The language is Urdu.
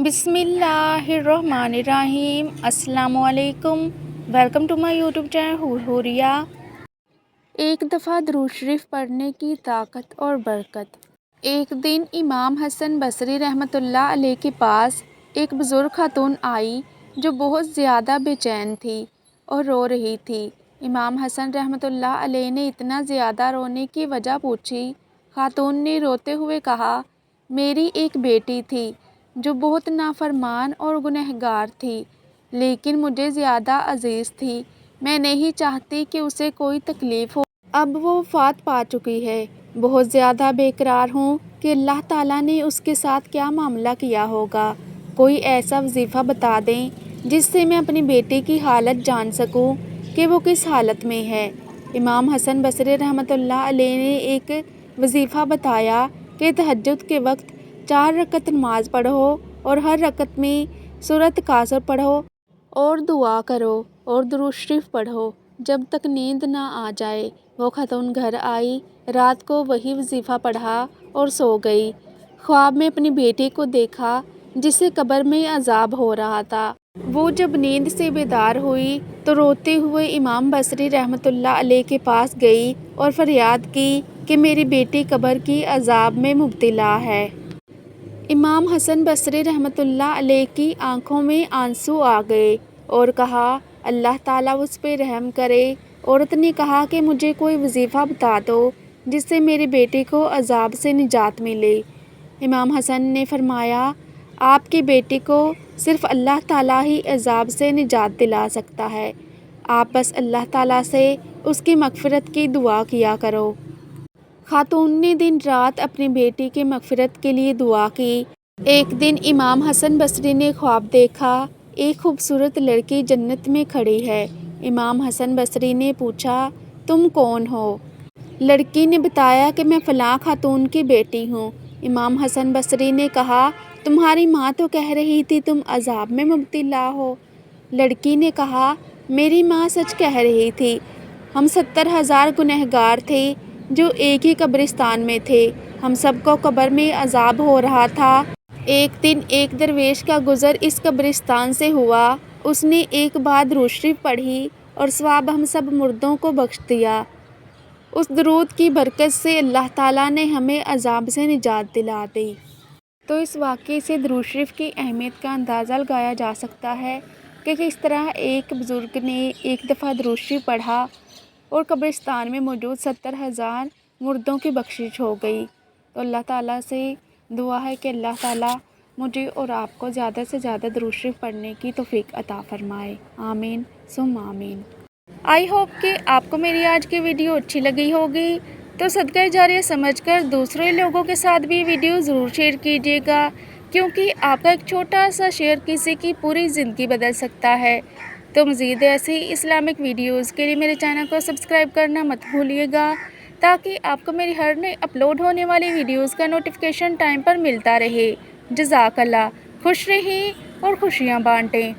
بسم اللہ الرحمن الرحیم۔ السلام علیکم، welcome to my YouTube channel Hooria. ایک دفعہ درود شریف پڑھنے کی طاقت اور برکت۔ ایک دن امام حسن بصری رحمۃ اللہ علیہ کے پاس ایک بزرگ خاتون آئی جو بہت زیادہ بے چین تھی اور رو رہی تھی۔ امام حسن رحمۃ اللہ علیہ نے اتنا زیادہ رونے کی وجہ پوچھی۔ خاتون نے روتے ہوئے کہا، میری ایک بیٹی تھی جو بہت نافرمان اور گنہگار تھی، لیکن مجھے زیادہ عزیز تھی۔ میں نہیں چاہتی کہ اسے کوئی تکلیف ہو۔ اب وہ وفات پا چکی ہے۔ بہت زیادہ بے قرار ہوں کہ اللہ تعالیٰ نے اس کے ساتھ کیا معاملہ کیا ہوگا۔ کوئی ایسا وظیفہ بتا دیں جس سے میں اپنی بیٹی کی حالت جان سکوں کہ وہ کس حالت میں ہے۔ امام حسن بصری رحمۃ اللہ علیہ نے ایک وظیفہ بتایا کہ تہجد کے وقت 4 رکعت نماز پڑھو اور ہر رکعت میں سورۃ کاثر پڑھو اور دعا کرو اور درود شریف پڑھو جب تک نیند نہ آ جائے۔ وہ خاتون گھر آئی، رات کو وہی وظیفہ پڑھا اور سو گئی۔ خواب میں اپنی بیٹی کو دیکھا جسے قبر میں عذاب ہو رہا تھا۔ وہ جب نیند سے بیدار ہوئی تو روتے ہوئے امام بصری رحمۃ اللہ علیہ کے پاس گئی اور فریاد کی کہ میری بیٹی قبر کی عذاب میں مبتلا ہے۔ امام حسن بصری رحمۃ اللہ علیہ کی آنکھوں میں آنسو آ گئے اور کہا، اللہ تعالیٰ اس پہ رحم کرے۔ عورت نے کہا کہ مجھے کوئی وظیفہ بتا دو جس سے میری بیٹی کو عذاب سے نجات ملے۔ امام حسن نے فرمایا، آپ کی بیٹی کو صرف اللہ تعالیٰ ہی عذاب سے نجات دلا سکتا ہے، آپ بس اللہ تعالیٰ سے اس کی مغفرت کی دعا کیا کرو۔ خاتون نے دن رات اپنی بیٹی کی مغفرت کے لیے دعا کی۔ ایک دن امام حسن بصری نے خواب دیکھا، ایک خوبصورت لڑکی جنت میں کھڑی ہے۔ امام حسن بصری نے پوچھا، تم کون ہو؟ لڑکی نے بتایا کہ میں فلاں خاتون کی بیٹی ہوں۔ امام حسن بصری نے کہا، تمہاری ماں تو کہہ رہی تھی تم عذاب میں مبتلا ہو۔ لڑکی نے کہا، میری ماں سچ کہہ رہی تھی، ہم 70,000 گنہگار تھے جو ایک ہی قبرستان میں تھے، ہم سب کو قبر میں عذاب ہو رہا تھا۔ ایک دن ایک درویش کا گزر اس قبرستان سے ہوا، اس نے ایک بار درود شریف پڑھی اور ثواب ہم سب مردوں کو بخش دیا۔ اس درود کی برکت سے اللہ تعالیٰ نے ہمیں عذاب سے نجات دلا دی۔ تو اس واقعے سے درود شریف کی اہمیت کا اندازہ لگایا جا سکتا ہے کہ کس طرح ایک بزرگ نے ایک دفعہ درود شریف پڑھا اور قبرستان میں موجود 70,000 مردوں کی بخشش ہو گئی۔ تو اللہ تعالیٰ سے دعا ہے کہ اللہ تعالیٰ مجھے اور آپ کو زیادہ سے زیادہ درود شریف پڑھنے کی توفیق عطا فرمائے۔ آمین ثم آمین۔ آئی ہوپ کہ آپ کو میری آج کی ویڈیو اچھی لگی ہوگی، تو صدقہ جاریہ سمجھ کر دوسرے لوگوں کے ساتھ بھی ویڈیو ضرور شیئر کیجیے گا، کیونکہ آپ کا ایک چھوٹا سا شیئر کسی کی پوری زندگی بدل سکتا ہے۔ تو مزید ایسے ہی اسلامک ویڈیوز کے لیے میرے چینل کو سبسکرائب کرنا مت بھولیے گا، تاکہ آپ کو میری ہر نئی اپلوڈ ہونے والی ویڈیوز کا نوٹیفیکیشن ٹائم پر ملتا رہے۔ جزاک اللہ۔ خوش رہیں اور خوشیاں بانٹیں۔